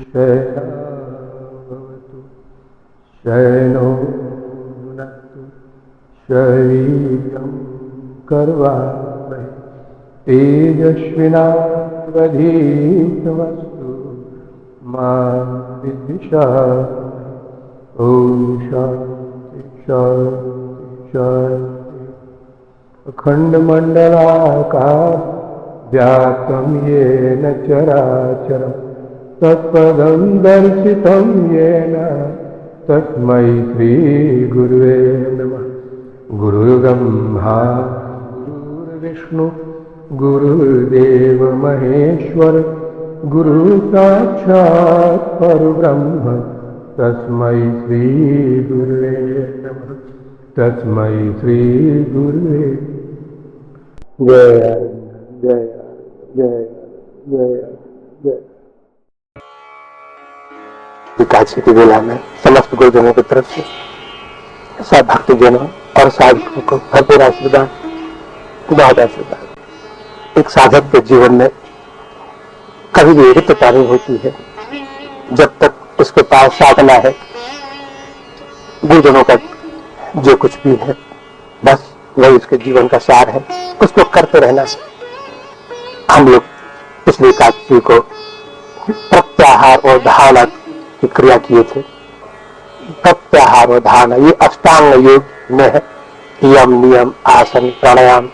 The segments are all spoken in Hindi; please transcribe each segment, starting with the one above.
शयनावतु शयनो भुनक्तु शरीरं कर्वावहै तेजस्विनावधीतमस्तु मा विद्विषावहै। ओम शांति शांति शांति। अखंडमंडलाकारं व्याप्तं येन चराचरं तत्पदं दर्शितं येन तस्मै श्रीगुरुवे नमः। गुरुर्ब्रह्मा गुरुर्विष्णु गुरुर्देव महेश्वर गुरुसाक्षात् परब्रह्म तस्मै श्रीगुरुवे नमः। तस्मै श्रीगुरुवे। जय जय जय जय जय। एकादशी की वेला में समस्त गुरुजनों की तरफ से सब भक्तजनों और साधकों को भरपूर आशीर्वाद, बहुत आशीर्वाद। एक साधक के जीवन में कभी भी रिक्तता नहीं होती है जब तक उसके पास साधना है। गुरुजनों का जो कुछ भी है बस वही उसके जीवन का सार है, उसको करते रहना है। हम लोग पिछली एकादशी को प्रत्याहार और धारणा की क्रिया किए थे। प्रत्याहार और धारणा ये अष्टांग योग में है, यम नियम आसन प्राणायाम।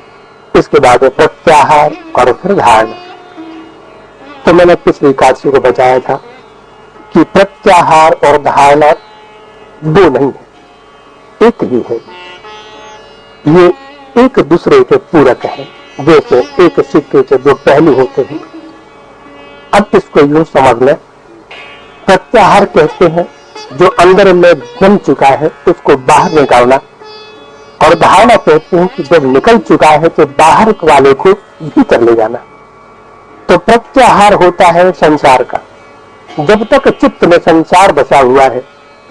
इसके बाद प्रत्याहार और फिर धारणा। तो मैंने पिछली एकादशी को बताया था कि प्रत्याहार और धारणा दो नहीं है, एक ही है। ये एक दूसरे के पूरक है, जैसे एक सिक्के के दो पहलू होते हैं। अब इसको यूं समझ लें, प्रत्याहार कहते हैं जो अंदर में जम चुका है उसको बाहर निकालना, और धारणा कहते हैं कि जब निकल चुका है तो बाहर वाले को भीतर ले जाना। तो प्रत्याहार होता है संसार का। जब तक चित्त में संसार बसा हुआ है,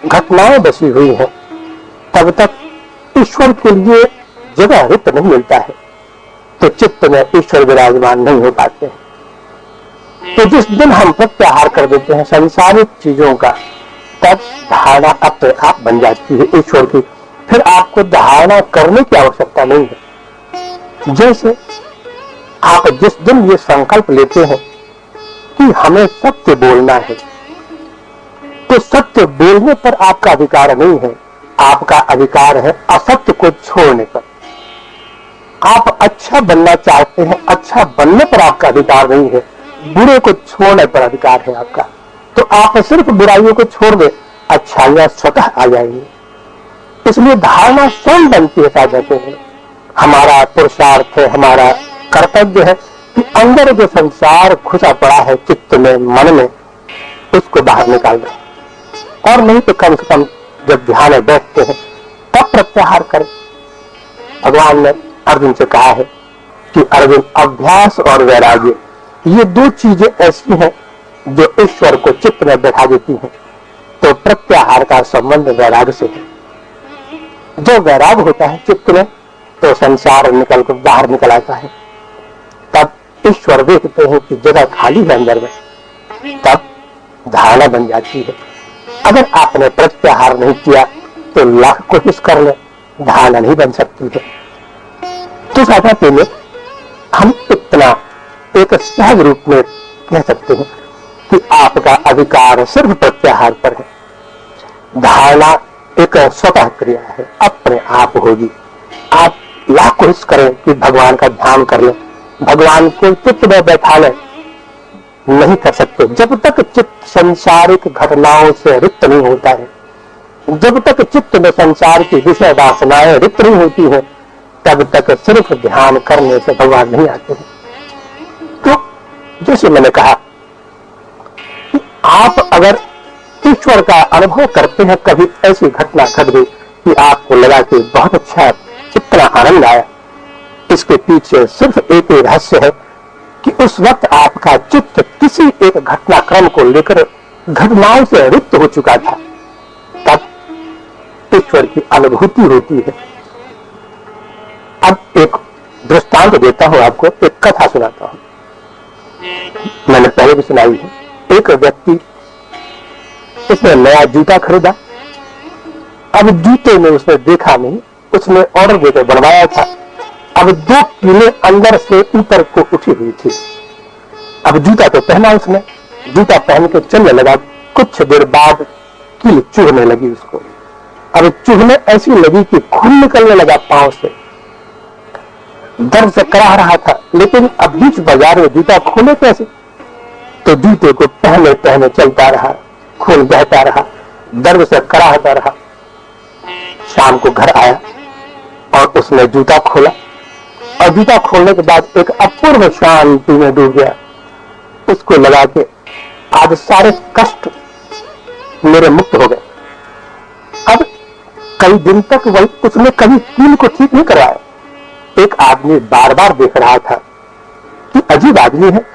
घटनाएं बसी हुई हैं, तब तक ईश्वर के लिए जगह रिक्त नहीं मिलता है, तो चित्त में ईश्वर विराजमान नहीं हो पाते हैं। तो जिस दिन हम प्रत्याहार कर देते हैं संसारिक चीजों का, तब धारणा अपने आप बन जाती है ईश्वर की। फिर आपको धारणा करने की आवश्यकता नहीं है। जैसे आप जिस दिन ये संकल्प लेते हैं कि हमें सत्य बोलना है, तो सत्य बोलने पर आपका अधिकार नहीं है, आपका अधिकार है असत्य को छोड़ने पर। आप अच्छा बनना चाहते हैं, अच्छा बनने पर आपका अधिकार नहीं है, बुरे को छोड़ने पर अधिकार है आपका। तो आप सिर्फ बुराइयों को छोड़ दें, अच्छाइयां स्वतः आ जाएंगी। इसलिए धारणा स्वयं बनती है साधक में। हमारा पुरुषार्थ है, हमारा कर्तव्य है कि अंदर जो संसार घुसा पड़ा है चित्त में, मन में, उसको बाहर निकाल दें। और नहीं तो कम से कम जब ध्यान में बैठते हैं तब प्रत्याहार करें। भगवान ने अर्जुन से कहा है कि अर्जुन, अभ्यास और वैराग्य ये दो चीजें ऐसी हैं जो ईश्वर को चित्त में बैठा देती हैं। तो प्रत्याहार का संबंध वैराग्य से है। जो वैराग होता है चित्त में, तो संसार निकल कर बाहर निकल आता है। तब ईश्वर देखते हैं कि जगह खाली है अंदर में, तब धारणा बन जाती है। अगर आपने प्रत्याहार नहीं किया तो लाख कोशिश कर ले, धारणा नहीं बन सकती है। तो साधा के लिए हम इतना एक सहज रूप में कह सकते हैं कि आपका अधिकार सिर्फ प्रत्याहार पर है। धारणा एक स्वतः क्रिया है, अपने आप होगी। आप लाख कोशिश करें कि भगवान का ध्यान कर लें, भगवान को चित्त में बैठा लें, नहीं कर सकते। जब तक चित्त संसारिक घटनाओं से रिक्त नहीं होता है, जब तक चित्त में संसार की विषय वासनाएं रिक्त नहीं होती है, तब तक सिर्फ ध्यान करने से भगवान नहीं आते हैं। तो जैसे मैंने कहा कि आप अगर ईश्वर का अनुभव करते हैं, कभी ऐसी घटना घट गई कि आपको लगा कि बहुत अच्छा, इतना आनंद आया, इसके पीछे सिर्फ एक ही रहस्य है कि उस वक्त आपका चित्त किसी एक घटनाक्रम को लेकर घटनाओं से रिक्त हो चुका था। तब ईश्वर की अनुभूति होती है। अब एक दृष्टांत देता हूं आपको, एक कथा सुनाता हूं। मैंने पहले भी सुनाई है। एक व्यक्ति, उसने नया जूता खरीदा। अब जूते में उसने देखा नहीं, उसने ऑर्डर देकर बनवाया था। अब 2 कीलें अंदर से ऊपर को उठी हुई थी। अब जूता तो पहना उसने, जूता पहन के चलने लगा। कुछ देर बाद कील चुभने लगी उसको। अब चुभने ऐसी लगी कि खून निकलने लगा पांव से। दर्द से कराह रहा था, लेकिन अब बीच बाजार में जूता खोले कैसे? तो जूते को पहने पहने चलता रहा, खून बहता रहा, दर्द से कराहता रहा। शाम को घर आया और उसने जूता खोला, और जूता खोलने के बाद एक अपूर्व शांति में डूब गया। उसको लगा कि आज सारे कष्ट मेरे मुक्त हो गए। अब कई दिन तक वही उसने कभी कील को ठीक नहीं कराया। एक आदमी बार बार देख रहा था कि अजीब आदमी है,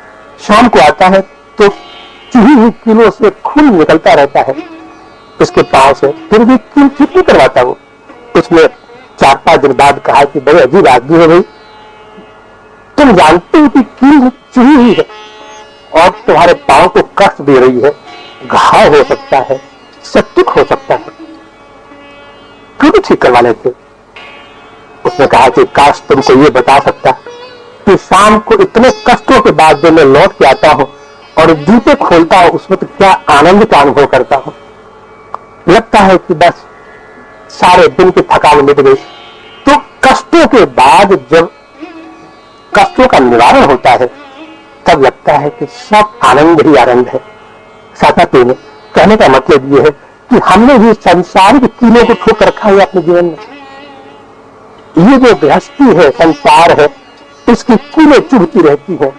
शाम को आता है तो चूही हुई कीलों से खून निकलता रहता है उसके पांव से, फिर भी कील ठीक नहीं करवाता वो। उसने 4-5 दिन बाद कहा कि बड़े अजीब आदमी है भाई, तुम जानते हो कि कील चूही हुई है और तुम्हारे पांव को कष्ट दे रही है, घाव हो सकता है, सेप्टिक हो सकता है, क्यों नहीं ठीक करवा लेते? उसने कहा कि काश तुमको ये बता सकता कि शाम को इतने कष्टों के बाद जब मैं लौट के आता हूं और जूते खोलता हूं, उसमें तो क्या आनंद का अनुभव करता हूं। लगता है कि बस सारे दिन की थकान मिट गई। तो कष्टों के बाद जब कष्टों का निवारण होता है, तब लगता है कि सब आनंद ही आनंद है। साथी में कहने का मतलब ये है कि हमने भी संसारिक कीलों को ठोक रखा है अपने जीवन में। ये जो गृहस्थी है, संसार है, इसकी कीलें चुभती रहती हैं।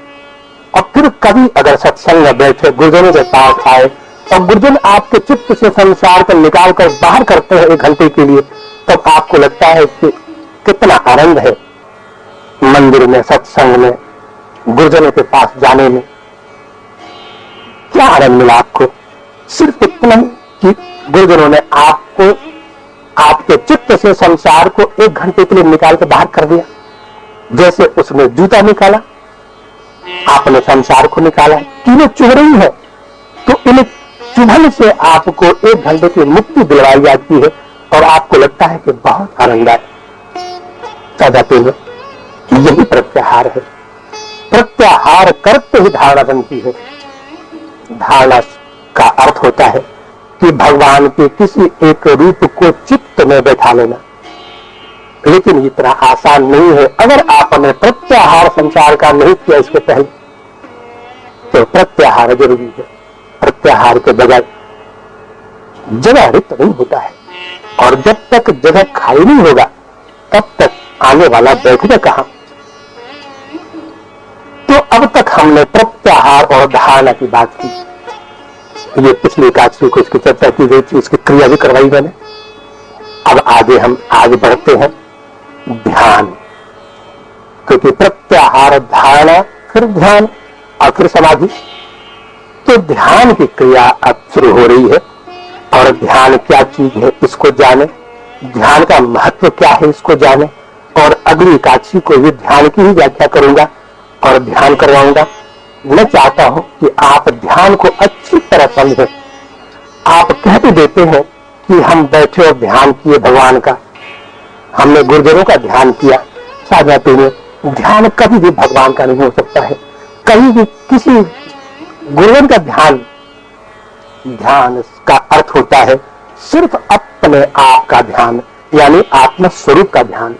और फिर कभी अगर सत्संग में बैठे, गुरुजनों के पास आए और गुरुजन आपके चित्त से संसार को निकाल कर बाहर करते हैं 1 घंटे के लिए, तब आपको लगता है कि कितना आनंद है मंदिर में, सत्संग में, गुरुजनों के पास जाने में। क्या आनंद मिला आपको? सिर्फ इतना कि गुरुजनों ने आपको, आपके चित्त से संसार को 1 घंटे के लिए निकाल के बाहर कर दिया। जैसे उसने जूता निकाला, आपने संसार को निकाला। कीलें चुभ रही है तो इन चुभन से आपको 1 घंटे की मुक्ति दिलवाई जाती है और आपको लगता है कि बहुत आनंद आए। चाहते हैं यही प्रत्याहार है। प्रत्याहार करते ही धारणा बनती है। धारणा का अर्थ होता है कि भगवान के किसी एक रूप को चित्त में बैठा लेना। लेकिन इतना आसान नहीं है। अगर आपने प्रत्याहार संसार का नहीं किया इसके पहले, तो प्रत्याहार जरूरी है। प्रत्याहार के बगैर जगह रिक्त नहीं होता है, और जब तक जगह खाली नहीं होगा तब तक आने वाला बैठेगा कहां। तो अब तक हमने प्रत्याहार और धारणा की बात की। ये पिछले एकादशी को इसकी चर्चा की गई थी, इसकी क्रिया भी करवाई मैंने। अब आगे बढ़ते हैं ध्यान, क्योंकि प्रत्याहार, धारणा, फिर ध्यान और फिर समाधि। तो ध्यान की क्रिया अब शुरू हो रही है। और ध्यान क्या चीज है इसको जाने, ध्यान का महत्व क्या है इसको जाने। और अगली एकादशी को भी ध्यान की ही व्याख्या करूंगा और ध्यान करवाऊंगा। मैं चाहता हूं कि आप ध्यान को अच्छी तरह समझें। आप कह भी देते हैं कि हम बैठे और ध्यान किए भगवान का, हमने गुरुजनों का ध्यान किया। साझाते में ध्यान कभी भी भगवान का नहीं हो सकता है। कहीं भी किसी गुरुजन का ध्यान का अर्थ होता है सिर्फ अपने आप का ध्यान, यानी आत्म स्वरूप का ध्यान।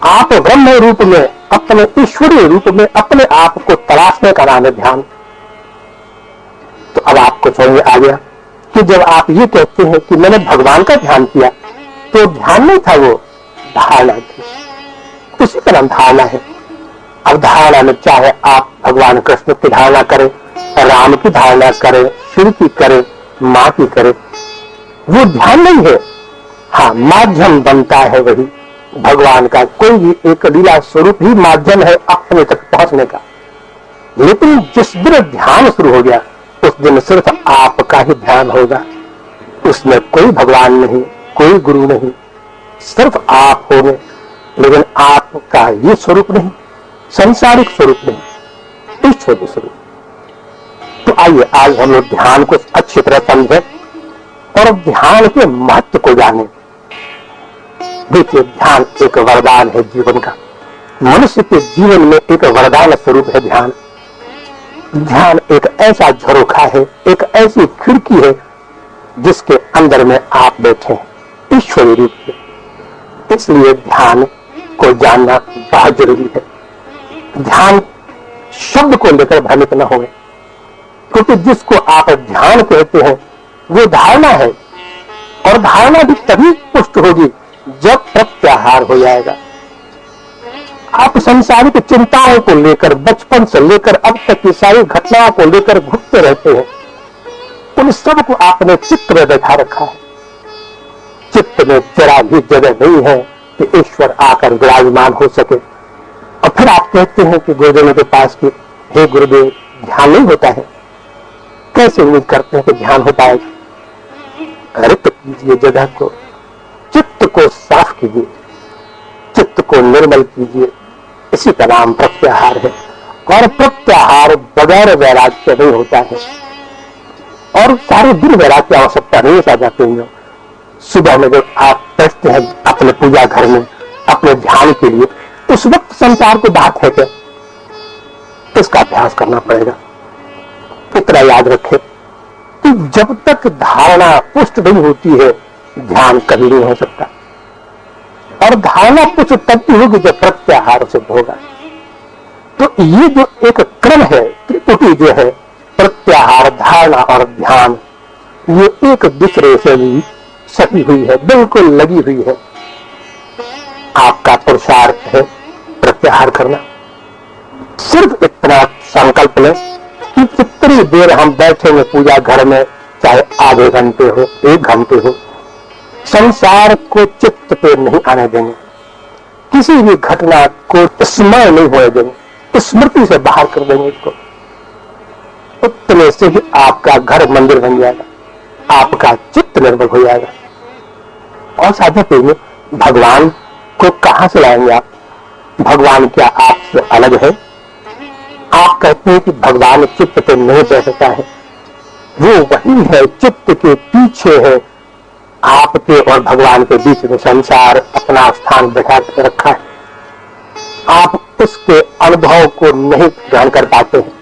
आप ब्रह्म रूप में, अपने ईश्वरीय रूप में अपने आप को तलाशने का नाम है ध्यान। तो अब आपको समझ में आ गया कि जब आप ये कहते हैं कि मैंने भगवान का ध्यान किया, तो ध्यान नहीं था, वो धारणा थी। उसी का नाम धारणा है। अब धारणा में चाहे आप भगवान कृष्ण की धारणा करें, राम की धारणा करें, शिव की करें, माँ की करें, वो ध्यान नहीं है। हाँ, माध्यम बनता है वही भगवान का। कोई भी एक लीला स्वरूप ही माध्यम है अपने तक पहुंचने का। लेकिन जिस दिन ध्यान शुरू हो गया, उस दिन सिर्फ आपका ही ध्यान होगा। उसमें कोई भगवान नहीं, कोई गुरु नहीं, सिर्फ आप होंगे। लेकिन आपका ये स्वरूप नहीं, संसारिक स्वरूप नहीं, ईश्वरीय स्वरूप। तो आइए आज हम लोग ध्यान को अच्छी तरह समझें और ध्यान के महत्व को जानें। देखिए, ध्यान एक वरदान है जीवन का। मनुष्य के जीवन में एक वरदान स्वरूप है ध्यान। ध्यान एक ऐसा झरोखा है, एक ऐसी खिड़की है जिसके अंदर में आप बैठे हैं ईश्वरी रूप में। इसलिए ध्यान को जानना बहुत जरूरी है। ध्यान शब्द को लेकर भ्रमित न होए, क्योंकि जिसको आप ध्यान कहते हैं वो धारणा है, और धारणा भी तभी पुष्ट होगी जब प्रत्याहार हो जाएगा। आप संसारिक चिंताओं को लेकर बचपन से लेकर अब तक की सारी घटनाओं को लेकर घूमते रहते हैं। उन सब को आपने चित्त में बैठा रखा है। चित्त में जरा भी जगह नहीं है कि ईश्वर आकर विराजमान हो सके। और फिर आप कहते हैं कि गुरुदेव के पास कि हे गुरुदेव, ध्यान नहीं होता है। कैसे उम्मीद करते हैं कि ध्यान हो पाएगा? रिक्त कीजिए जगह को, चित्त को साफ कीजिए, चित्त को निर्मल कीजिए। इसी का नाम प्रत्याहार है। और प्रत्याहार बगैर वैराग्य नहीं होता है। और सारे दिन वैराग्य की आवश्यकता नहीं साझाते हैं। सुबह में जब आप बैठते हैं अपने पूजा घर में अपने ध्यान के लिए, उस वक्त संसार को बात है क्या? इसका अभ्यास करना पड़ेगा। इतना याद रखें कि जब तक धारणा पुष्ट नहीं होती है, ध्यान कभी नहीं हो सकता। और धारणा पुष्ट तब भी होगी जब प्रत्याहार सिद्ध होगा। तो ये जो एक क्रम है, त्रिपुटी जो है, प्रत्याहार, धारणा और ध्यान, ये एक दूसरे से भी सटी हुई है, बिल्कुल लगी हुई है। आपका पुरुषार्थ है प्रत्याहार करना। सिर्फ इतना संकल्प लें कि कितनी देर हम बैठेंगे पूजा घर में, चाहे आधे घंटे हो, 1 घंटे हो, संसार को चित्त पे नहीं आने देंगे। किसी भी घटना को स्मरण नहीं होने देंगे, स्मृति से बाहर कर देंगे इसको। उतने से ही आपका घर मंदिर बन जाएगा, आपका चित्त निर्मल हो जाएगा। और साधक में भगवान को कहां से लाएंगे आप? भगवान क्या आपसे अलग है? आप कहते हैं कि भगवान चित्त पे नहीं बैठता है। वो वही है, चित्त के पीछे है। आपके और भगवान के बीच में संसार अपना स्थान बैठा कर रखा है। आप उसके अनुभव को नहीं ग्रहण कर पाते हैं।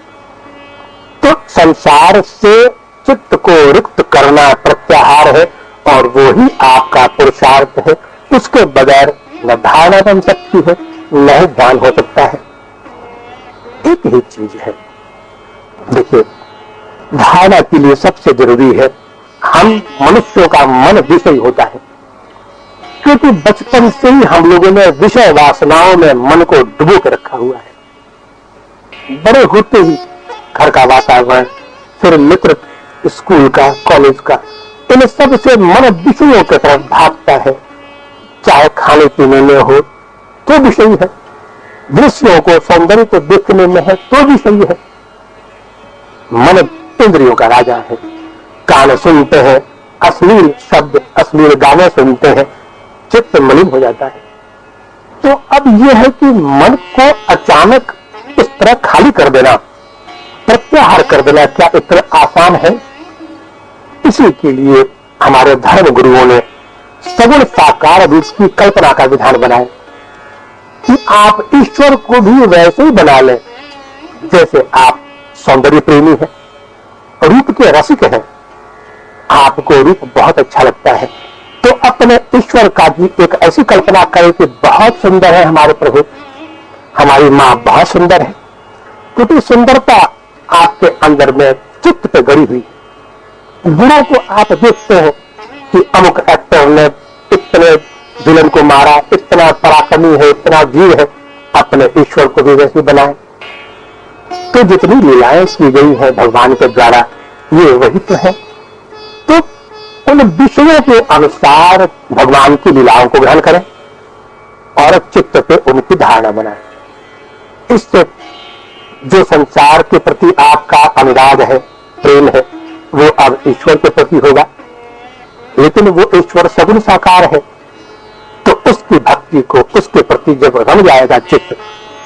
तो संसार से चित्त को रिक्त करना प्रत्याहार है, और वो ही आपका पुरुषार्थ है। उसके बगैर न धारणा बन सकती है, न ही ध्यान हो सकता है। एक ही चीज है। देखिए, धारणा के लिए सबसे जरूरी है, हम मनुष्यों का मन विषय होता है। क्योंकि बचपन से ही हम लोगों ने विषय वासनाओं में मन को डुबो के रखा हुआ है। बड़े होते ही घर का वातावरण, फिर मित्र, स्कूल का, कॉलेज का, इन सब से मन विषयों की तरफ भागता है। चाहे खाने पीने में हो तो विषय है, दृश्यों को, सौंदर्य को देखने में है तो विषय है। मन इंद्रियों का राजा है। कान सुनते हैं अश्लील शब्द, अश्लील गाने सुनते हैं, चित्त मलिन हो जाता है। तो अब यह है कि मन को अचानक इस तरह खाली कर देना, प्रत्याहार कर देना, क्या इतना आसान है? इसी के लिए हमारे धर्म गुरुओं ने सगुण साकार रूप की कल्पना का विधान बनाया कि आप ईश्वर को भी वैसे ही बना लें जैसे आप सौंदर्य प्रेमी हैं, रूप के रसिक हैं, आपको रूप बहुत अच्छा लगता है, तो अपने ईश्वर का भी एक ऐसी कल्पना करें कि बहुत सुंदर है हमारे प्रभु, हमारी माँ बहुत सुंदर है। क्योंकि सुंदरता आपके अंदर में चित्त पे गड़ी हुई। गुणों को आप देखते हैं कि अमुक एक्टर ने इतने विलन को मारा, इतना पराक्रमी है, इतना वीर है, अपने ईश्वर को भी वैसे बनाए। तो जितनी लीलाएं की गई है भगवान के द्वारा, ये वही तो है। तो उन विषयों के अनुसार भगवान की लीलाओं को ग्रहण करें और चित्त पे उनकी धारणा बनाएं। इससे जो संसार के प्रति आपका अनुराग है, प्रेम है, वो अब ईश्वर के प्रति होगा। लेकिन वो ईश्वर सगुण साकार है, तो उसकी भक्ति को, उसके प्रति जब रम जाएगा चित्त,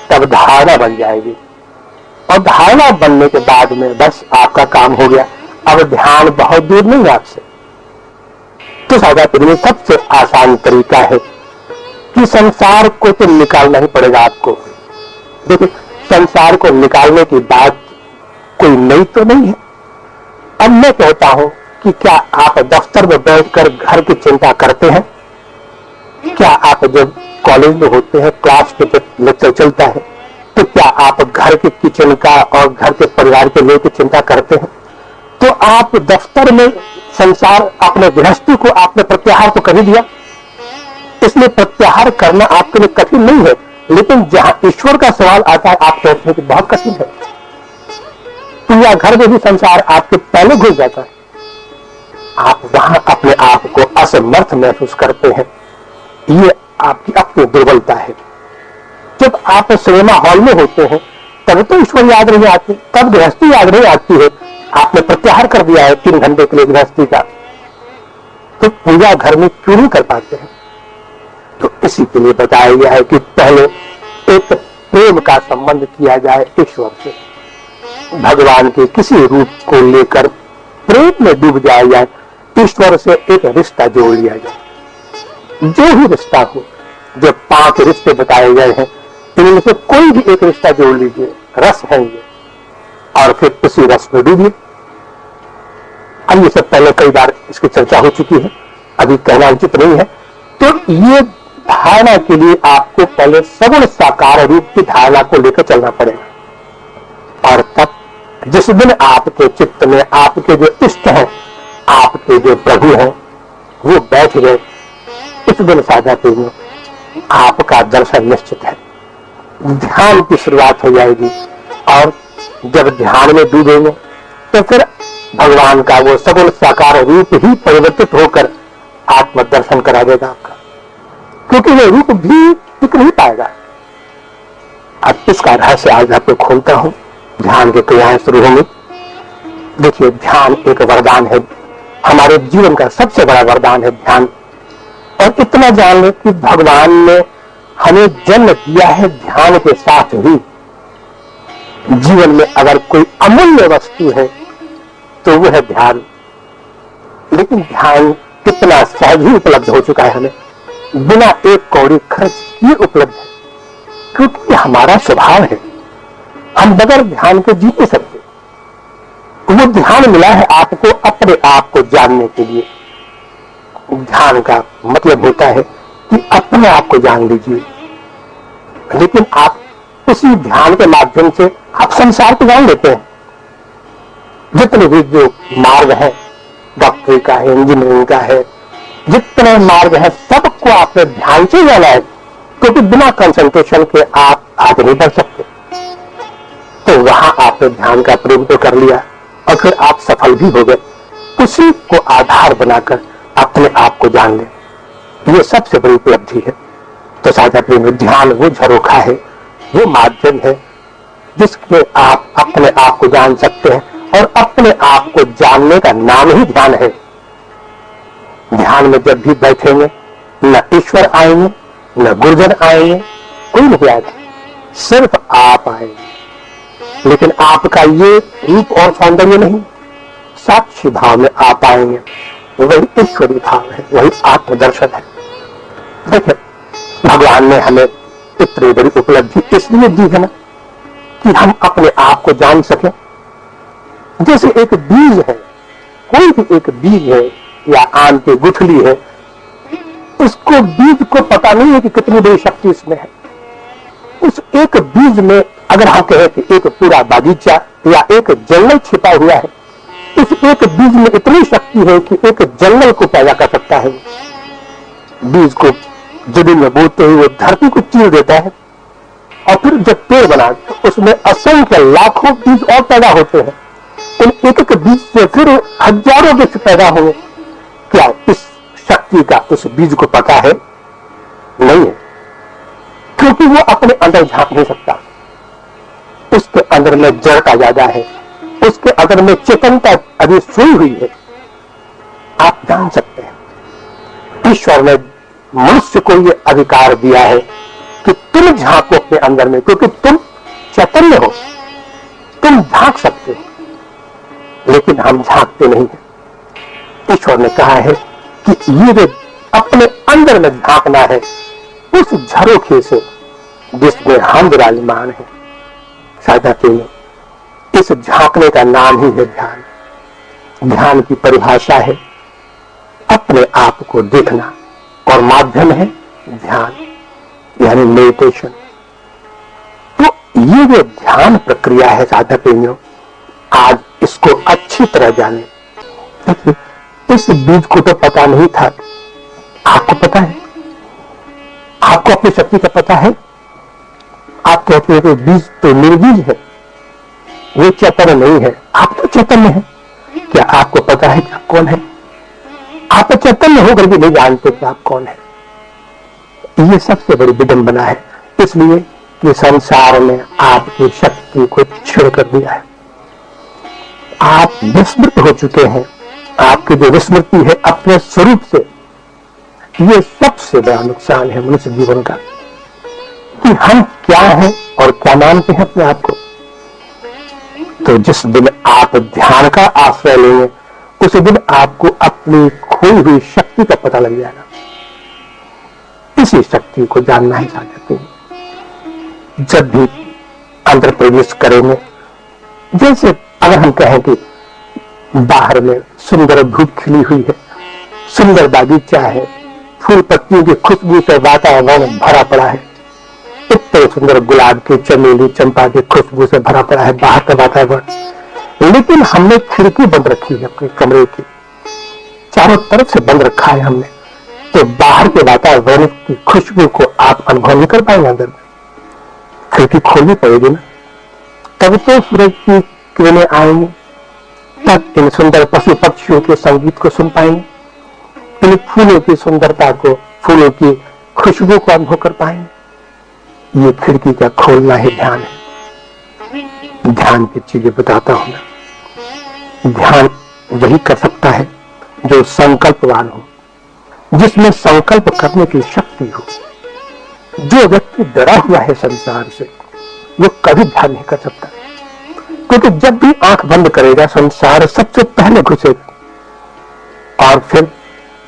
तब धारणा बन जाएगी। और धारणा बनने के बाद में बस आपका काम हो गया। अब ध्यान बहुत दूर नहीं है आपसे। तो सादा में सबसे आसान तरीका है कि संसार को तो निकालना ही पड़ेगा आपको। देखिए, संसार को निकालने की बात कोई नई तो नहीं है। अब मैं कहता हूं कि क्या आप दफ्तर में बैठकर घर की चिंता करते हैं? क्या आप जब कॉलेज में होते हैं, क्लास के जब लेक्चर चलता है, तो क्या आप घर के किचन का और घर के परिवार के लोगों की चिंता करते हैं? तो आप दफ्तर में संसार अपने गृहस्थी को आपने प्रत्याहार तो कर ही दिया। इसलिए प्रत्याहार करना आपके लिए कठिन नहीं है, लेकिन जहां ईश्वर का सवाल आता है आप कहते हैं कि बहुत कठिन है। तो या घर में भी संसार आपके पहले घुस जाता है, आप वहां अपने आप को असमर्थ महसूस करते हैं। ये आपकी अपनी दुर्बलता है। जब आप सिनेमा हॉल में होते हैं तब तो ईश्वर याद नहीं आती, तब गृहस्थी याद नहीं आती है। आपने प्रत्याहार कर दिया है 3 घंटे के लिए गृहस्थी का, तो पूजा घर में क्यों नहीं कर पाते हैं? तो इसी के लिए बताया गया है कि पहले एक प्रेम का संबंध किया जाए ईश्वर से, भगवान के किसी रूप को लेकर प्रेम में डूब जाया जाए, ईश्वर से एक रिश्ता जोड़ लिया जाए। जो ही रिश्ता हो, जो 5 रिश्ते बताए गए हैं, इनमें से कोई भी एक रिश्ता जोड़ लीजिए, रस है ये, और फिर उसी रस में डूबिए। अब ये सब पहले कई बार इसकी चर्चा हो चुकी है, अभी कहना उचित नहीं है। तो ये धारणा के लिए आपको पहले सगुण साकार रूप की धारणा को लेकर चलना पड़ेगा। और तब जिस दिन आपके चित्त में आपके जो इष्ट हैं, आपके जो प्रभु हैं, वो बैठ गए, इस दिन साझा प्रेमियों आपका दर्शन निश्चित है। ध्यान की शुरुआत हो जाएगी, और जब ध्यान में डूबेंगे तो फिर भगवान का वो सगुण साकार रूप ही परिवर्तित होकर आत्मदर्शन करा देगा आपका, क्योंकि वो रूप भी टिक नहीं पाएगा। अब इसका रहस्य आज आपको खोलता हूं। ध्यान की क्रियाएं शुरू होंगी। देखिए, ध्यान एक वरदान है, हमारे जीवन का सबसे बड़ा वरदान है ध्यान। और इतना जान लें कि भगवान ने हमें जन्म दिया है ध्यान के साथ ही। जीवन में अगर कोई अमूल्य वस्तु है तो वो है ध्यान। लेकिन ध्यान कितना सहज ही उपलब्ध हो चुका है हमें, बिना एक कौड़ी खर्च किए उपलब्ध है, क्योंकि हमारा स्वभाव है, हम बगैर ध्यान के जी नहीं सकते। वो ध्यान मिला है आपको अपने आप को जानने के लिए। ध्यान का मतलब होता है कि अपने आप को जान लीजिए, लेकिन आप उसी ध्यान के माध्यम से आप संसार को जान लेते हैं। जितने भी जो मार्ग है, डॉक्टरी का है, इंजीनियरिंग का है, जितने मार्ग है, सबको आपने ध्यान से जाना है, क्योंकि बिना कंसंट्रेशन के आप आगे नहीं बढ़ सकते। तो वहां आपने ध्यान का प्रयोग तो कर लिया और फिर आप सफल भी हो गए। उसी को आधार बनाकर अपने आप को जान ले, ये सबसे बड़ी उपलब्धि है। तो साझा प्रेम ध्यान वो झरोखा है, वो माध्यम है जिसमें आप अपने आप को जान सकते हैं, और अपने आप को जानने का नाम ही ध्यान है। ध्यान में जब भी बैठेंगे, न ईश्वर आएंगे, न गुरुजन आएंगे, कोई नहीं आएगा, सिर्फ आप आएंगे। लेकिन आपका ये रूप और सौंदर्य नहीं, साक्षी भाव में आप आएंगे, वही ईश्वरी भाव है, वही आत्मदर्शन है। देखिए, भगवान ने हमें इतनी बड़ी उपलब्धि इसलिए दी है ना, कि हम अपने आप को जान सकें। जैसे एक बीज है, कोई भी एक बीज है या आम की गुठली है, उसको बीज को पता नहीं है कि कितनी बड़ी शक्ति इसमें है। उस एक बीज में अगर हम कहें कि एक पूरा बागीचा या एक जंगल छिपा हुआ है, इस एक बीज में इतनी शक्ति है कि एक जंगल को पैदा कर सकता है। बीज को जमीन में बोते ही वो धरती को चीर देता है, और फिर जब पेड़ बना तो उसमें असंख्य लाखों बीज और पैदा होते हैं। उन एक एक बीज से फिर हजारों वृक्ष पैदा होंगे। क्या इस शक्ति का उस बीज को पता है? नहीं है, क्योंकि वो अपने अंदर झांक नहीं सकता। उसके अंदर में जड़ता ज्यादा है, उसके अंदर में चेतनता अभी सोई हुई है। आप जान सकते हैं, ईश्वर ने मनुष्य को ये अधिकार दिया है कि तुम झांको अपने अंदर में, क्योंकि तुम चैतन्य हो। तुम झांक सकते हो, लेकिन हम झांकते नहीं है। ईश्वर ने कहा है कि ये जो अपने अंदर में झांकना है, उस झरोखे से जिसमें हम विराजमान है। साधा के इस झांकने का नाम ही है ध्यान। ध्यान की परिभाषा है अपने आप को देखना, और माध्यम है ध्यान यानी मेडिटेशन। तो ये जो ध्यान प्रक्रिया है साधक प्रेमियों, आज इसको अच्छी तरह जाने। देखिए, इस बीज को तो पता नहीं था। आपको पता है? आपको अपनी शक्ति का पता है? आप कहते हैं कि बीज तो निर्बीज है, वो चैतन्य नहीं है। आप तो चैतन्य है। क्या आपको पता है कि आप कौन है? आप चैतन्य होकर भी नहीं जानते कि आप कौन है। ये सबसे बड़ी विडंबना है, इसलिए कि संसार में आपकी शक्ति को छेड़ कर दिया है। आप विस्मृत हो चुके हैं। आपकी जो विस्मृति है अपने स्वरूप से, ये सबसे बड़ा नुकसान है मनुष्य जीवन का, कि हम क्या हैं और क्या मानते हैं अपने आप को। तो जिस दिन आप ध्यान का आश्रय लेंगे, उस दिन आपको अपनी खोई हुई शक्ति का पता लग जाएगा। इसी शक्ति को जानना ही चाहते हैं। जब भी अंदर प्रवेश करेंगे, जैसे अगर हम कहें कि बाहर में सुंदर धूप खिली हुई है, सुंदर बागीचा है, फूल पत्तियों की खुशबू से वातावरण भरा पड़ा है, इतने सुंदर गुलाब के, चमेली, चंपा की खुशबू से भरा पड़ा है बाहर का वातावरण, लेकिन हमने खिड़की बंद रखी है अपने कमरे की, चारों तरफ से बंद रखा है हमने, तो बाहर के वातावरण की खुशबू को आप अनुभव नहीं कर पाएंगे। अंदर में खिड़की खोलनी पड़ेगी ना, तब तो सूरज की किरणें आएंगी, तब इन सुंदर पशु पक्षियों के संगीत को सुन पाएंगे, इन फूलों की सुंदरता को, फूलों की खुशबू को अनुभव कर पाएंगे। ये खिड़की का खोलना ही ध्यान है। ध्यान की चीजें बताता हूं मैं। ध्यान वही कर सकता है जो संकल्पवान हो, जिसमें संकल्प करने की शक्ति हो। जो व्यक्ति डरा हुआ है संसार से, वो कभी ध्यान नहीं कर सकता, क्योंकि जब भी आंख बंद करेगा संसार सबसे पहले घुसेगा। और फिर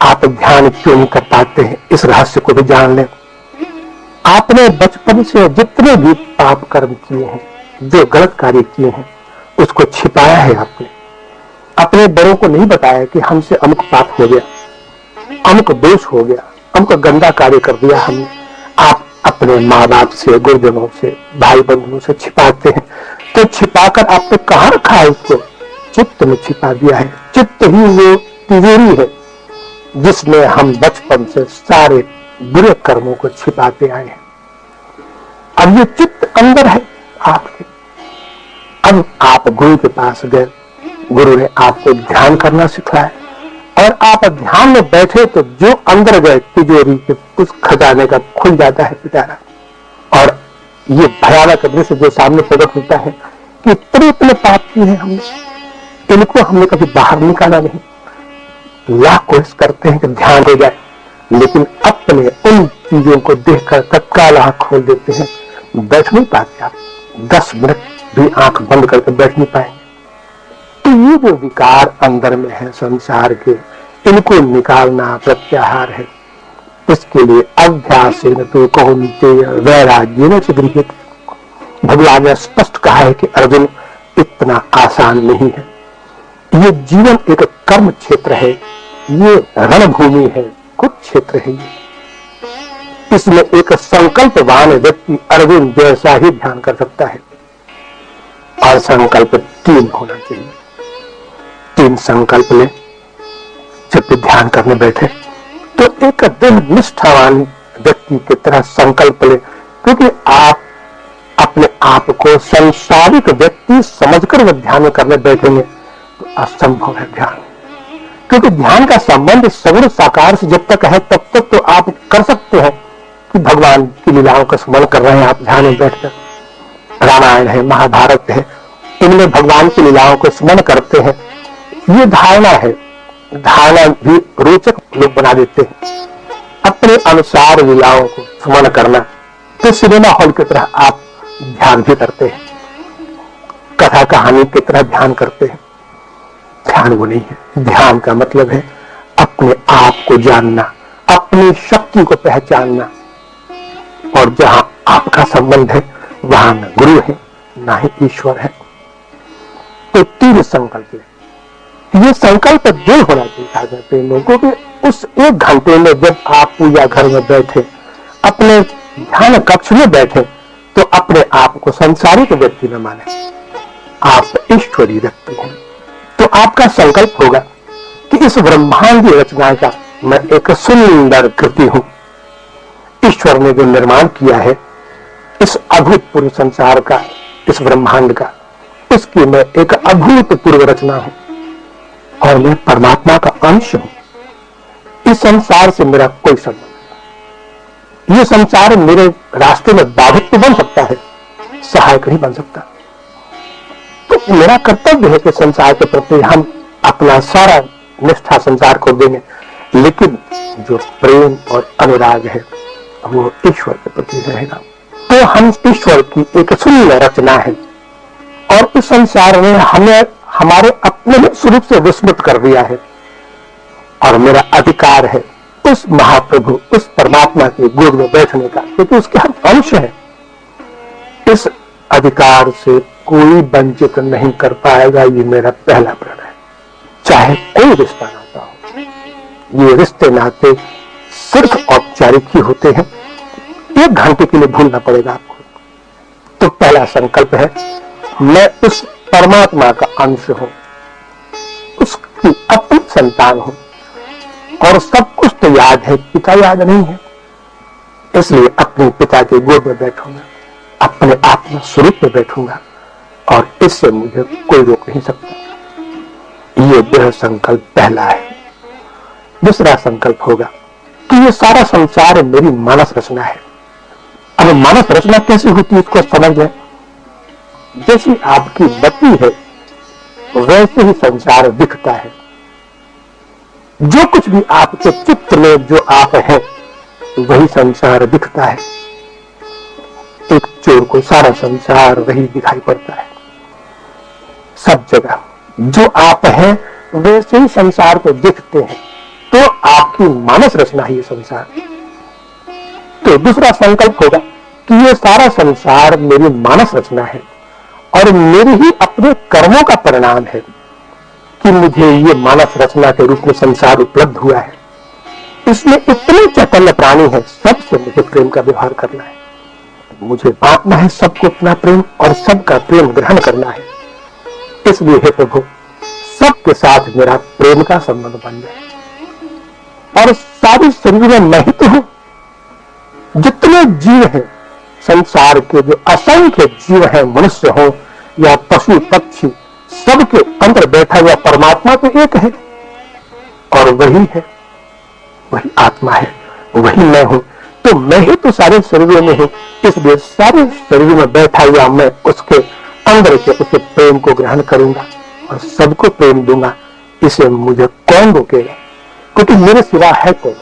आप ध्यान क्यों नहीं कर पाते हैं, इस रहस्य को भी जान लें। आपने बचपन से जितने भी पाप कर्म किए हैं, जो गलत कार्य किए हैं, उसको छिपाया है आपने। अपने बड़ों को नहीं बताया कि हमसे अमुक पाप हो गया, अमुक दोष हो गया, अमुक गंदा कार्य कर दिया हमने। आप अपने माँ बाप से, गुरुजनों से, भाई बंधुओं से छिपाते हैं। तो छिपाकर आपने कहाँ रखा है उसको? चित्त में छिपा दिया है। चित्त ही वो तिजोरी है जिसमें हम बचपन से सारे बुरे कर्मों को छिपाते आए हैं। अब ये चित्त अंदर है आपके। अब आप गुरु के पास गए, गुरु ने आपको ध्यान करना सिखाया, और आप ध्यान में बैठे तो जो अंदर गए तिजोरी के उस खजाने का खुल जाता है पिटारा। और ये भयानक दृश्य जो सामने प्रकट होता है कि इतने पाप किए हैं हमने, इनको हमने कभी बाहर निकाला नहीं। लाख कोशिश करते हैं कि ध्यान हो जाए, लेकिन अपने उन चीजों को देखकर तत्काल आंख खोल देते हैं। बैठ नहीं पाते आप, 10 मिनट भी आंख बंद करके बैठ नहीं पाएंगे। तो ये जो विकार अंदर में है संसार के, इनको निकालना प्रत्याहार है। इसके लिए अभ्यास तो कौन्तेय वैराग्येन च गृह्यते। भगवान ने स्पष्ट कहा है कि अर्जुन, इतना आसान नहीं है। ये जीवन एक कर्म क्षेत्र है, ये रणभूमि है, कुछ क्षेत्र है ये। इसमें एक संकल्पवान व्यक्ति अर्जुन जैसा ही ध्यान कर सकता है। और संकल्प 3 होना चाहिए। 3 संकल्प ले। जब भी ध्यान करने बैठे तो एक दृढ़ निष्ठावान व्यक्ति की तरह संकल्प ले, क्योंकि आप अपने आप को संसारिक व्यक्ति समझकर वह ध्यान करने बैठेंगे तो असंभव है ध्यान। क्योंकि ध्यान का संबंध सगुण साकार से जब तक है तब तक तो आप कर सकते हैं कि भगवान की लीलाओं का स्मरण कर रहे हैं आप ध्यान में बैठकर। रामायण है, महाभारत है, इनमें भगवान की लीलाओं को स्मरण करते हैं। ये धारणा है, धारणा भी रोचक लोग बना देते हैं। अपने अनुसार लीलाओं को स्मरण करना, तो सिनेमा हॉल की तरह आप ध्यान भी करते हैं। कथा कहानी की तरह ध्यान करते हैं। ध्यान वो नहीं है। ध्यान का मतलब है अपने आप को जानना, अपनी शक्ति को पहचानना। और जहां आपका संबंध है वहां न गुरु है ना ही ईश्वर है। तो 3 संकल्प है। ये संकल्प दृढ़ होना चाहिए प्रेमियों को कि उस 1 घंटे में जब आप पूजा घर में बैठे, अपने ध्यान कक्ष में बैठे, तो अपने आप को संसारिक व्यक्ति न माने, आप ईश्वरीय व्यक्ति हैं। तो आपका संकल्प होगा कि इस ब्रह्मांडीय रचना का मैं एक सुंदर कृति हूं। ईश्वर ने जो निर्माण किया है इस अभूतपूर्व संसार का, इस ब्रह्मांड का, उसकी मैं एक अभूतपूर्व रचना हूं और मैं परमात्मा का अंश हूं। इस संसार से मेरा कोई संबंध नहीं। ये संसार मेरे रास्ते में बाधित तो बन सकता है, सहायक नहीं बन सकता। तो मेरा कर्तव्य है कि संसार के प्रति हम अपना सारा निष्ठा संसार को देंगे, लेकिन जो प्रेम और अनुराग है वो ईश्वर के प्रति रहेगा। तो हम ईश्वर की एक सुंदर रचना है और इस संसार ने हमें हमारे अपने स्वरूप से विस्मृत कर दिया है। और मेरा अधिकार है उस महाप्रभु, उस परमात्मा की गोद में बैठने का, क्योंकि उसके हम अंश हैं। इस अधिकार से कोई वंचित नहीं कर पाएगा, ये मेरा पहला प्रण है। चाहे कोई रिश्ता नाता हो, ये रिश्ते नाते सिर्फ औपचारिक ही होते हैं। 1 घंटे के लिए भूलना पड़ेगा आपको। तो पहला संकल्प है मैं उस परमात्मा का अंश हूं, उसकी अपनी संतान हूं और सब कुछ तो याद है, पिता याद नहीं है। इसलिए अपने पिता के गोद में बैठूंगा, अपने आत्मा स्वरूप में बैठूंगा और इससे मुझे कोई रोक नहीं सकता। ये दृढ़ संकल्प पहला है। दूसरा संकल्प होगा कि ये सारा संसार मेरी मानस रचना है। अब मानस रचना कैसे होती है इसको समझ लें। जैसी आपकी बत्ती है वैसे ही संसार दिखता है। जो कुछ भी आपके चित्त में जो आप हैं वही संसार दिखता है। एक चोर को सारा संसार वही दिखाई पड़ता है। सब जगह जो आप हैं वैसे ही संसार को दिखते हैं। तो आपकी मानस रचना ही ये संसार। तो दूसरा संकल्प होगा कि ये सारा संसार मेरी मानस रचना है और मेरे ही अपने कर्मों का परिणाम है कि मुझे ये मानस रचना के रूप में संसार उपलब्ध हुआ है। इसमें इतने चैतन्य प्राणी है, सबसे मुझे प्रेम का व्यवहार करना है, मुझे बांटना है सबको अपना प्रेम और सबका प्रेम ग्रहण करना है। इसलिए हे प्रभु सबके साथ मेरा प्रेम का संबंध बन जाए और सारी शरीर में मैं ही तो हूं। जितने जीव हैं संसार के, जो असंख्य जीव हैं, मनुष्य हो या पशु पक्षी, सबके अंदर बैठा हुआ परमात्मा तो एक है और वही है, वही आत्मा है, वही मैं हूं। तो मैं ही तो सारे शरीरों में हूं, इसलिए सारे शरीर में बैठा हुआ मैं उसके अंदर से उसके प्रेम को ग्रहण करूंगा और सबको प्रेम दूंगा। इसे मुझे कौन रोकेगा, क्योंकि मेरे सिवा है कौन।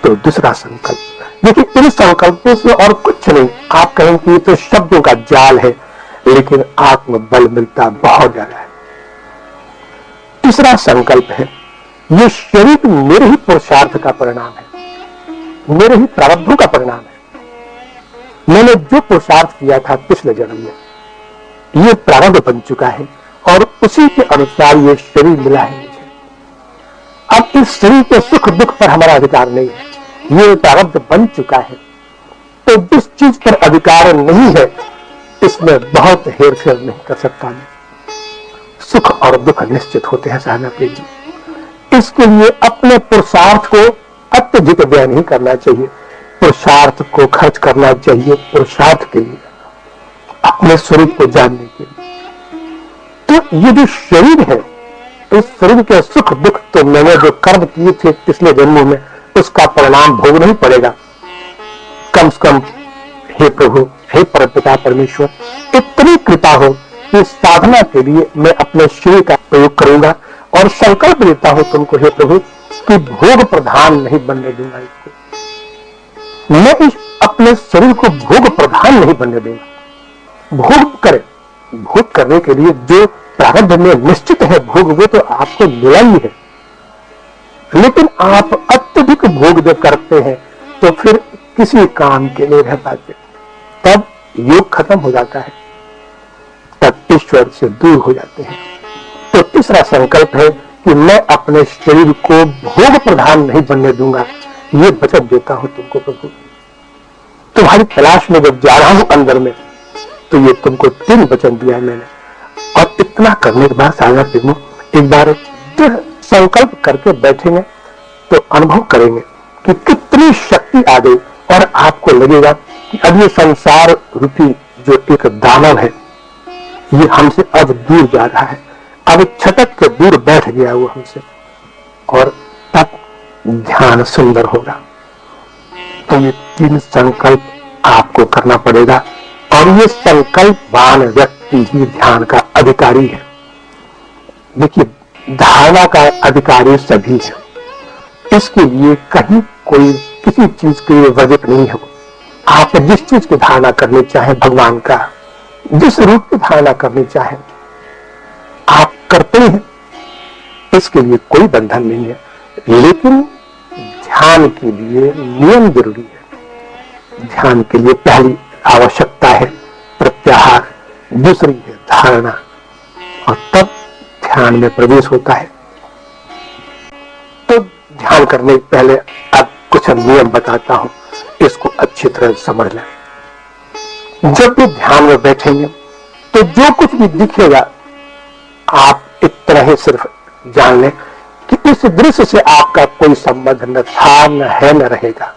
तो दूसरा संकल्प, देखिए इन संकल्पों से और कुछ नहीं। आप कहें कि ये तो शब्दों का जाल है, लेकिन आत्म बल मिलता बहुत ज्यादा है। तीसरा संकल्प है ये शरीर मेरे ही पुरुषार्थ का परिणाम है, मेरे ही प्रारब्धों का परिणाम है। मैंने जो पुरुषार्थ किया था पिछले जन्म में, ये प्रारब्ध बन चुका है और उसी के अनुसार ये शरीर मिला है मुझे। अब इस शरीर के सुख दुख पर हमारा अधिकार नहीं है, ये प्रारब्ध बन चुका है। तो जिस चीज पर अधिकार नहीं है इसमें बहुत हेर फेर नहीं कर सकता मैं। सुख और दुख निश्चित होते हैं सहना प्रेमी। इसके लिए अपने पुरुषार्थ को अत्यधिक व्यय नहीं करना चाहिए, पुरुषार्थ को खर्च करना चाहिए पुरुषार्थ के लिए, अपने स्वरूप को जानने के लिए। तो ये जो शरीर है, इस शरीर के सुख दुख तो मैंने जो कर्म किए थे पिछले जन्मों में उसका परिणाम भोगना ही पड़ेगा। कम से कम हे प्रभु, हे परमपिता परमेश्वर, इतनी कृपा हो कि साधना के लिए मैं अपने शरीर का प्रयोग करूंगा और संकल्प लेता हूं तुमको हे प्रभु कि भोग प्रधान नहीं बनने दूंगा इसको। मैं इस अपने शरीर को भोग प्रधान नहीं बनने दूंगा। भोग करे भोग करने के लिए जो प्रारब्ध में निश्चित है भोग, वो तो आपको मिला ही है। लेकिन आप अत्यधिक भोग जब करते हैं तो फिर किसी काम के लिए रह पाते, तब योग खत्म हो जाता है, तब ईश्वर से दूर हो जाते हैं। तो तीसरा संकल्प है कि मैं अपने शरीर को भोग प्रधान नहीं बनने दूंगा, ये वचन देता हूं तुमको प्रभु। तुम्हारी तलाश में जब जा रहा हूं अंदर में, तो ये तुमको 3 वचन दिया मैंने। और इतना करने के बाद साधना प्रेमों, एक बार दृढ़ संकल्प करके बैठेंगे तो अनुभव करेंगे कि कितनी शक्ति आ गई, और आपको लगेगा कि अब ये संसार रूपी जो एक दानव है, ये हमसे अब दूर जा रहा है, अब छटक के दूर बैठ गया वो हमसे, और तब ध्यान सुंदर होगा। तो ये 3 संकल्प आपको करना पड़ेगा, और ये संकल्पवान व्यक्ति ही ध्यान का अधिकारी है। देखिए, धारणा का अधिकारी सभी है, इसके लिए कहीं कोई किसी चीज के लिए वर्जित नहीं है। आप जिस चीज की धारणा करनी चाहे, भगवान का जिस रूप की धारणा करनी चाहे आप करते हैं, इसके लिए कोई बंधन नहीं है। लेकिन ध्यान के लिए नियम जरूरी है। ध्यान के लिए पहली आवश्यकता है प्रत्याहार, दूसरी है धारणा, और तब ध्यान में प्रवेश होता है। तो ध्यान करने से पहले अब कुछ नियम बताता हूं, इसको अच्छी तरह समझ लें। जब भी ध्यान में बैठेंगे तो जो कुछ भी दिखेगा, आप इतना ही सिर्फ जान लें कि इस दृश्य से आपका कोई संबंध न था, न है, न रहेगा।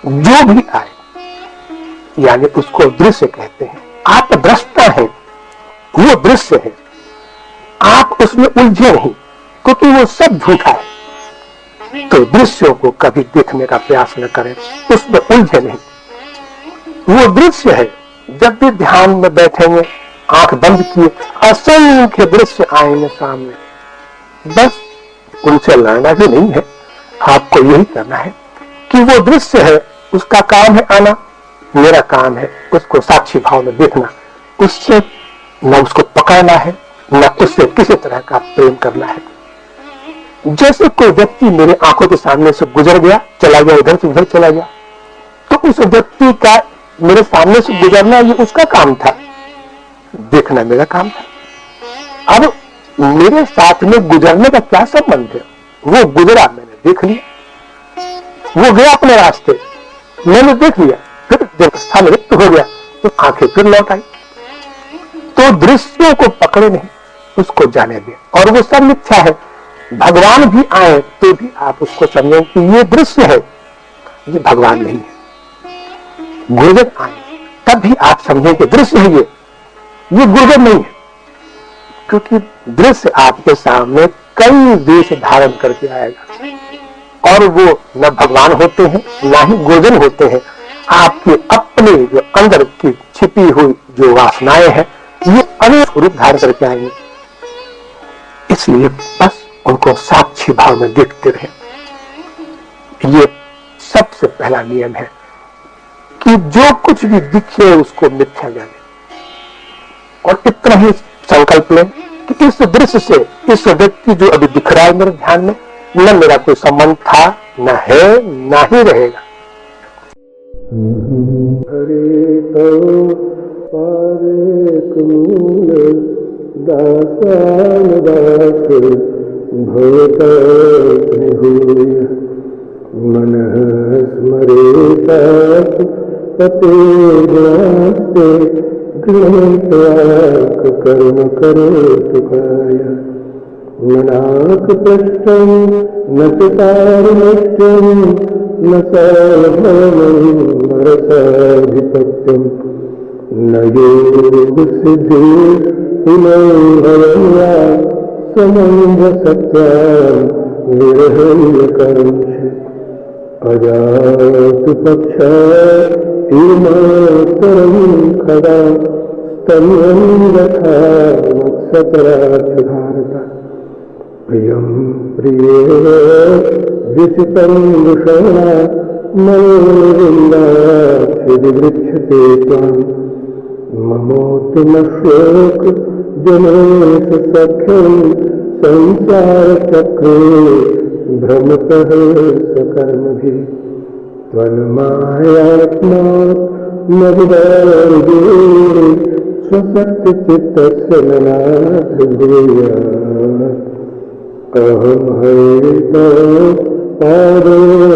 जो भी आए, यानी उसको दृश्य कहते हैं। आप दृष्टा हैं, वो दृश्य है, आप उसमें उलझे नहीं, क्योंकि वो सब झूठा है। तो दृश्यों को कभी देखने का प्रयास न करें, उसमें उलझे नहीं, वो दृश्य है। जब भी ध्यान में बैठेंगे, आंख बंद किए, असंख्य दृश्य आएंगे सामने, बस उनसे लड़ना भी नहीं है, आपको यही करना है कि वो दृश्य है, उसका काम है आना, मेरा काम है उसको साक्षी भाव में देखना। उससे न उसको पकड़ना है, न उससे किसी तरह का प्रेम करना है। जैसे कोई व्यक्ति मेरे आंखों के सामने से गुजर गया, चला गया, इधर से उधर चला गया, तो उस व्यक्ति का मेरे सामने से गुजरना ये उसका काम था, देखना मेरा काम था। अब मेरे साथ में गुजरने का क्या संबंध है? वो गुजरा, मैंने देख लिया, वो गया अपने रास्ते, मैंने देख लिया, फिर जब स्थान रिक्त हो गया तो आंखें फिर लौट आई। तो दृश्यों को पकड़े नहीं, उसको जाने दें। और वो सब मिथ्या है, भगवान भी आए तो भी आप उसको समझें कि ये दृश्य है, ये भगवान नहीं है। गुरुजन आए तब भी आप समझें कि दृश्य है, ये गुरुजन नहीं है, क्योंकि दृश्य आपके सामने कई वेश धारण करके आएगा, और वो न भगवान होते हैं न ही गुरुजन होते हैं। आपके अपने जो अंदर की छिपी हुई जो वासनाएं हैं, ये अनेक रूप धारण करके आएंगे। इसलिए बस उनको साक्षी भाव में देखते रहे। ये सबसे पहला नियम है कि जो कुछ भी दिखे उसको मिथ्या जाने, और इतना ही संकल्प लें कि इस दृश्य से, इस व्यक्ति जो अभी दिख रहा है मेरे ध्यान में, न मेरा कोई संबंध था, न है, न ही रहेगा। हरे तो पारेक मूल दासान दास भवत हुए मन स्मरेता पते गुणास्ते गृहत्याग कर्म करो तुकाया मनाक पृष्ठम न चितारनित्यम न सभवम रसाधिपत्यम न योग सिद्धि पुनर्भवया समंग सत्याम विरहय कर्मश अजात पक्ष हिमातरम खड़ा स्तम्भं यथा मत्सतराक्षधारता प्रियं प्रिये विसितं वृषणा मनोविन्दाक्षिदिवृक्षते त्वां ममोतिमशोक जनेश सख्यं संसार चक्रे भ्रमतः सकर्मभिः त्वन्मायात्मा नवदार्गे स्वशक्तिचित्तस्य ननाथभूयात् अहं हरितो पादोऽखिलेन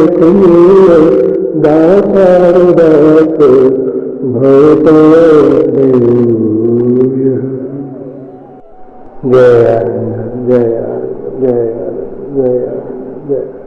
दासारदास भवतो देवः। जय आनंद, जय आनंद, जय आनंद, जय आनंद, जय।